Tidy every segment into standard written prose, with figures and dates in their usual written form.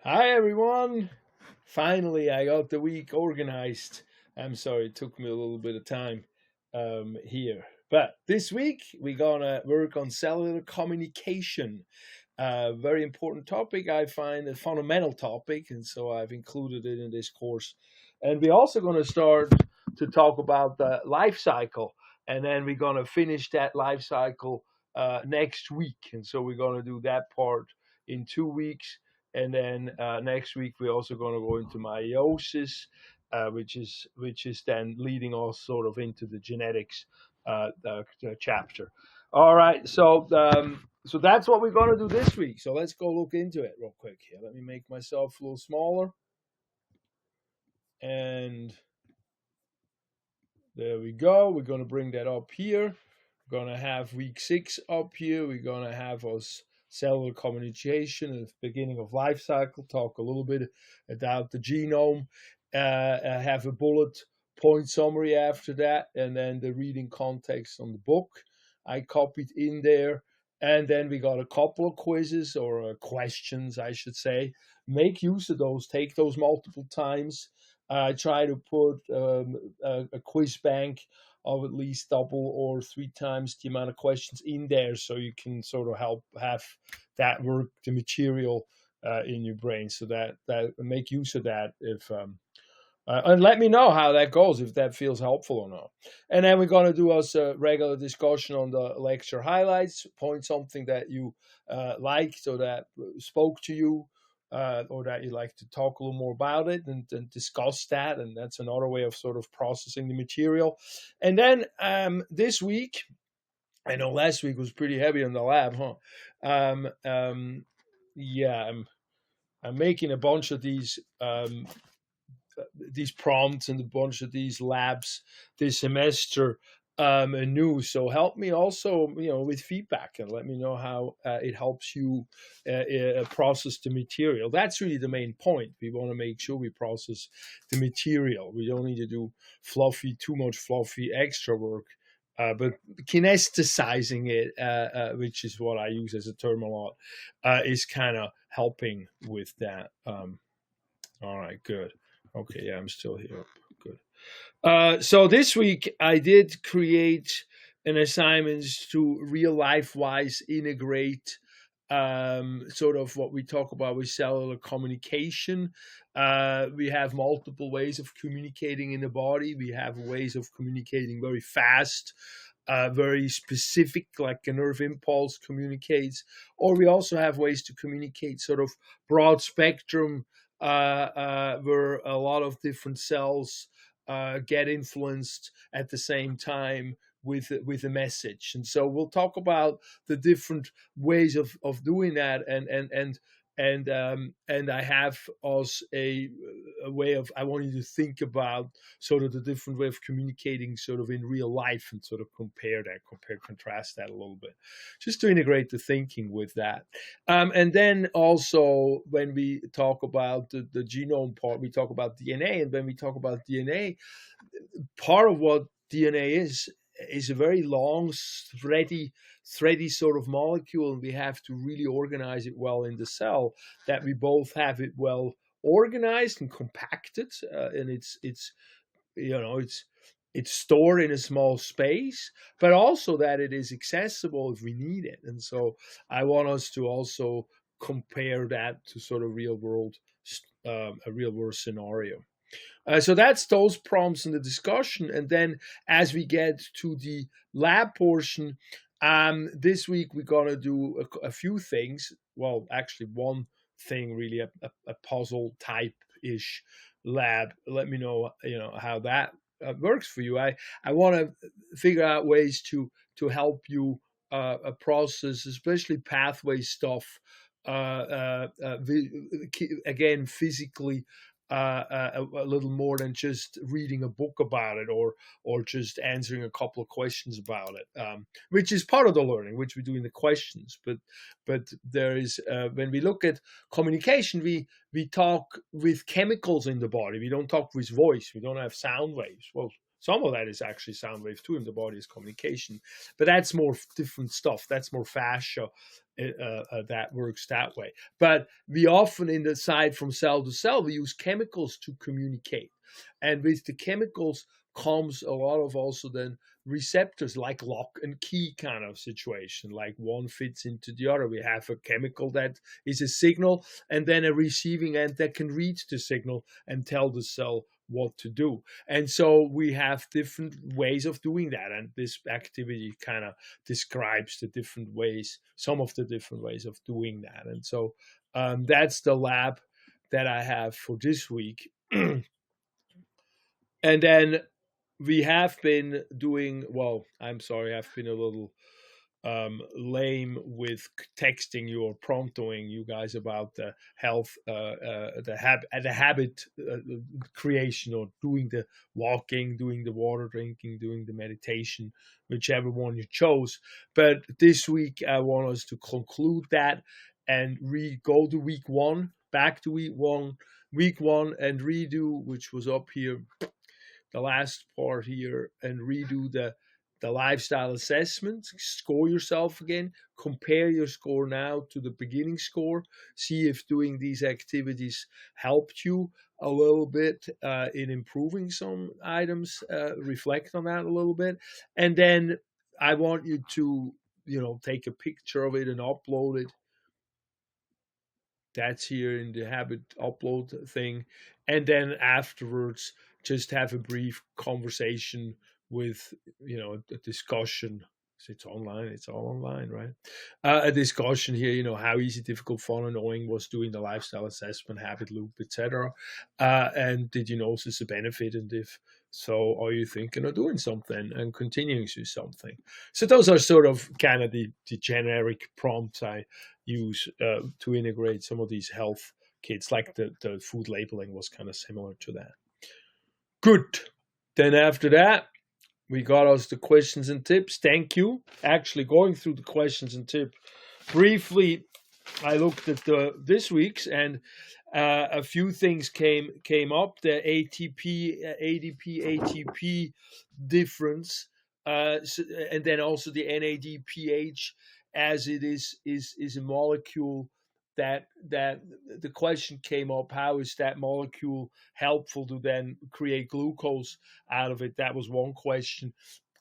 Hi everyone! Finally, I got the week organized. I'm sorry, it took me a little bit of time here. But this week, we're gonna work on cellular communication. A very important topic, I find a fundamental topic, and so I've included it in this course. And we're also going to start to talk about the life cycle, and then we're going to finish that life cycle next week. And so we're going to do that part in 2 weeks, and then next week we're also going to go into meiosis, which is then leading us sort of into the genetics the chapter. All right, so that's what we're going to do this week. So let's go look into it real quick here. Let me make myself a little smaller. And there we go. We're going to bring that up here. We're going to have week 6 up here. We're going to have us cellular communication at the beginning of life cycle, talk a little bit about the genome, have a bullet point summary after that, and then the reading context on the book I copied in there. And then we got a couple of quizzes or questions, I should say. Make use of those. Take those multiple times. I try to put a quiz bank of at least double or 3 times the amount of questions in there, so you can sort of help have that work, the material in your brain. So that make use of that if. And let me know how that goes, if that feels helpful or not. And then we're going to do us a regular discussion on the lecture highlights, point something that you liked or that spoke to you, or that you'd like to talk a little more about it and discuss that. And that's another way of sort of processing the material. And then this week, I know last week was pretty heavy on the lab, huh? Yeah, I'm making a bunch of these prompts and a bunch of these labs this semester anew. So help me also, with feedback and let me know how it helps you process the material. That's really the main point. We want to make sure we process the material. We don't need to do too much fluffy extra work. But kinesthesizing it, which is what I use as a term a lot, is kind of helping with that. All right, good. Okay, yeah, I'm still here. Good. So this week I did create an assignment to real life wise integrate sort of what we talk about with cellular communication. We have multiple ways of communicating in the body. We have ways of communicating very fast, very specific, like a nerve impulse communicates, or we also have ways to communicate sort of broad spectrum, where a lot of different cells get influenced at the same time with a message. And so we'll talk about the different ways of doing that, and I have us a way of, I want you to think about sort of the different way of communicating sort of in real life and sort of contrast that a little bit, just to integrate the thinking with that. And then also when we talk about the genome part, we talk about DNA, and when we talk about DNA, part of what DNA is a very long, thready sort of molecule, and we have to really organize it well in the cell, that we both have it well organized and compacted, and it's it's stored in a small space, but also that it is accessible if we need it. And so I want us to also compare that to sort of a real world scenario. So that's those prompts in the discussion. And then as we get to the lab portion, this week we're going to do a few things. Well, actually, one thing really, a puzzle type ish lab. Let me know, how that works for you. I want to figure out ways to help you process, especially pathway stuff. Again, physically, a little more than just reading a book about it, or just answering a couple of questions about it, which is part of the learning, which we do in the questions. But there is, when we look at communication, we talk with chemicals in the body. We don't talk with voice. We don't have sound waves. Well, Some of that is actually sound wave too, and the body is communication. But that's more different stuff. That's more fascia that works that way. But we often, in the side from cell to cell, we use chemicals to communicate. And with the chemicals comes a lot of also then receptors, like lock and key kind of situation, like one fits into the other. We have a chemical that is a signal, and then a receiving end that can read the signal and tell the cell what to do. And so we have different ways of doing that. And this activity kind of describes the different ways, some of the different ways of doing that. And so that's the lab that I have for this week. And then we have been doing, well, I'm sorry, I've been a little lame with texting you or prompting you guys about the health, the habit creation, or doing the walking, doing the water drinking, doing the meditation, whichever one you chose. But this week I want us to conclude that and go to week one, back to week one, and redo, which was up here, the last part here, and redo the lifestyle assessment, score yourself again, compare your score now to the beginning score, see if doing these activities helped you a little bit in improving some items, reflect on that a little bit. And then I want you to, take a picture of it and upload it. That's here in the habit upload thing. And then afterwards, just have a brief conversation with, a discussion. It's online. It's all online, right? A discussion here, how easy, difficult, fun, annoying was doing the lifestyle assessment, habit loop, etc. And did you notice a benefit? And if so, are you thinking of doing something and continuing to do something? So those are sort of kind of the generic prompts I use to integrate some of these health kits, like the food labeling was kind of similar to that. Good. Then after that, we got us the questions and tips. Thank you. Actually, going through the questions and tips briefly, I looked at this week's, and a few things came up. The ADP, ATP difference, and then also the NADPH, as it is a molecule that the question came up: how is that molecule helpful to then create glucose out of it? That was one question.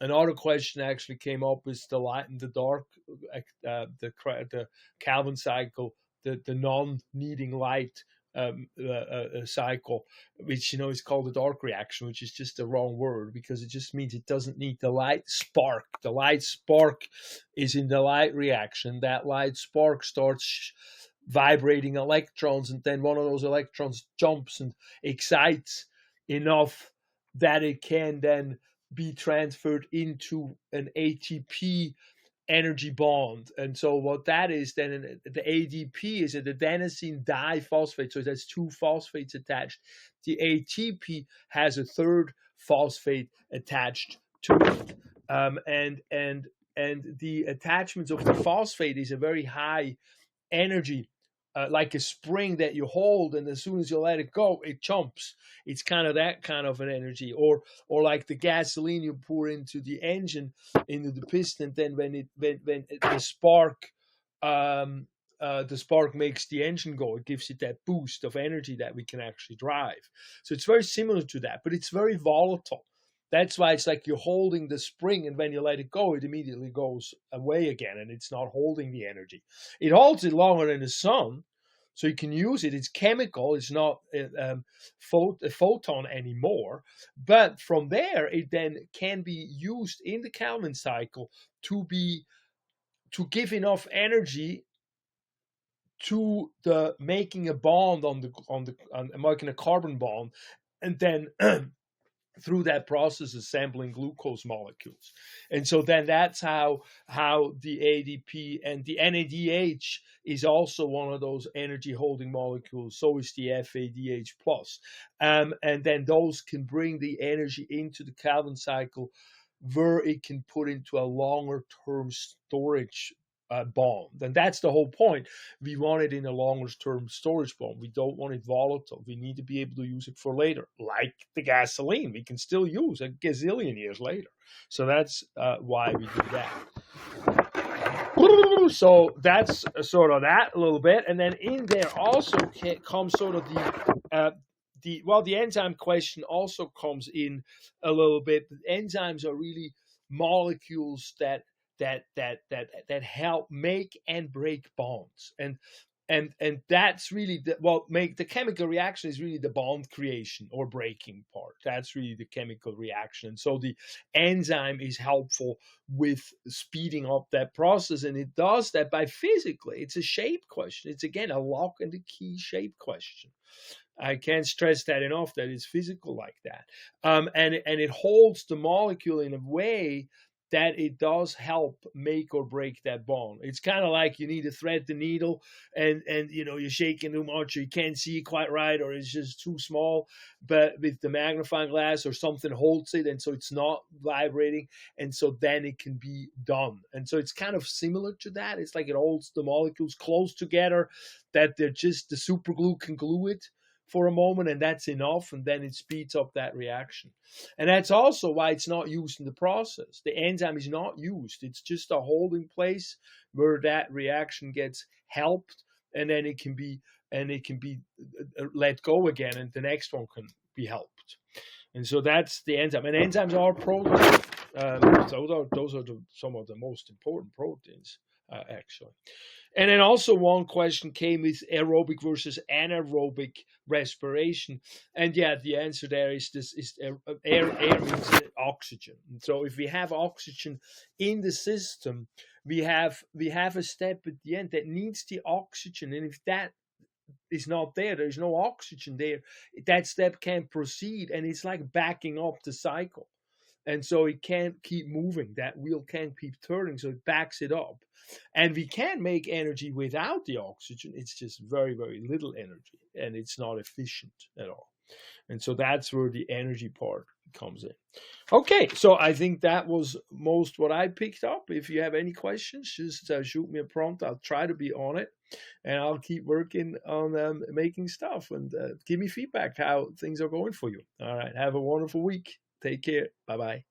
Another question actually came up: is the light and the dark, the Calvin cycle, the non-needing light cycle, which is called the dark reaction, which is just the wrong word, because it just means it doesn't need the light spark. The light spark is in the light reaction. That light spark starts vibrating electrons, and then one of those electrons jumps and excites enough that it can then be transferred into an ATP energy bond. And so what that is then, the ADP is an adenosine diphosphate, so it has two phosphates attached. The ATP has a third phosphate attached to it, and the attachments of the phosphate is a very high energy, like a spring that you hold, and as soon as you let it go, it jumps. It's kind of that kind of an energy, or like the gasoline you pour into the engine, into the piston. Then when the spark makes the engine go, it gives it that boost of energy that we can actually drive. So it's very similar to that, but it's very volatile. That's why it's like you're holding the spring, and when you let it go, it immediately goes away again, and it's not holding the energy. It holds it longer than the sun, so you can use it. It's chemical. It's not a photon anymore. But from there, it then can be used in the Calvin cycle to give enough energy to the making a bond on making a carbon bond, and then through that process assembling glucose molecules. And so then that's how the ADP, and the NADH is also one of those energy holding molecules. So is the FADH plus. And then those can bring the energy into the Calvin cycle, where it can put into a longer term storage bond. And that's the whole point. We want it in a longer term storage bond. We don't want it volatile. We need to be able to use it for later, like the gasoline. We can still use a gazillion years later. So that's why we do that. So that's sort of that a little bit, and then in there also comes sort of the enzyme question also comes in a little bit. Enzymes are really molecules that help make and break bonds, and that's really make the chemical reaction is really the bond creation or breaking part. That's really the chemical reaction. So the enzyme is helpful with speeding up that process, and it does that by physically. It's a shape question. It's again a lock and the key shape question. I can't stress that enough, that it's physical like that. And it holds the molecule in a way that it does help make or break that bond. It's kind of like you need to thread the needle, and you're shaking too much, or you can't see it quite right, or it's just too small. But with the magnifying glass or something holds it, and so it's not vibrating, and so then it can be done. And so it's kind of similar to that. It's like it holds the molecules close together, that they're just the super glue can glue it for a moment, and that's enough, and then it speeds up that reaction. And that's also why it's not used in the process. The enzyme is not used. It's just a holding place where that reaction gets helped, and then it can be let go again, and the next one can be helped. And so that's the enzyme. And enzymes are proteins. Those are some of the most important proteins, actually. And then also one question came with aerobic versus anaerobic respiration. And yeah, the answer there is this: is air means oxygen. And so if we have oxygen in the system, we have a step at the end that needs the oxygen. And if that is not there, there's no oxygen there, that step can't proceed, and it's like backing up the cycle. And so it can't keep moving. That wheel can't keep turning, so it backs it up. And we can make energy without the oxygen. It's just very, very little energy, and it's not efficient at all. And so that's where the energy part comes in. Okay, so I think that was most what I picked up. If you have any questions, just shoot me a prompt. I'll try to be on it, and I'll keep working on making stuff, and give me feedback how things are going for you. All right, have a wonderful week. Take care. Bye-bye.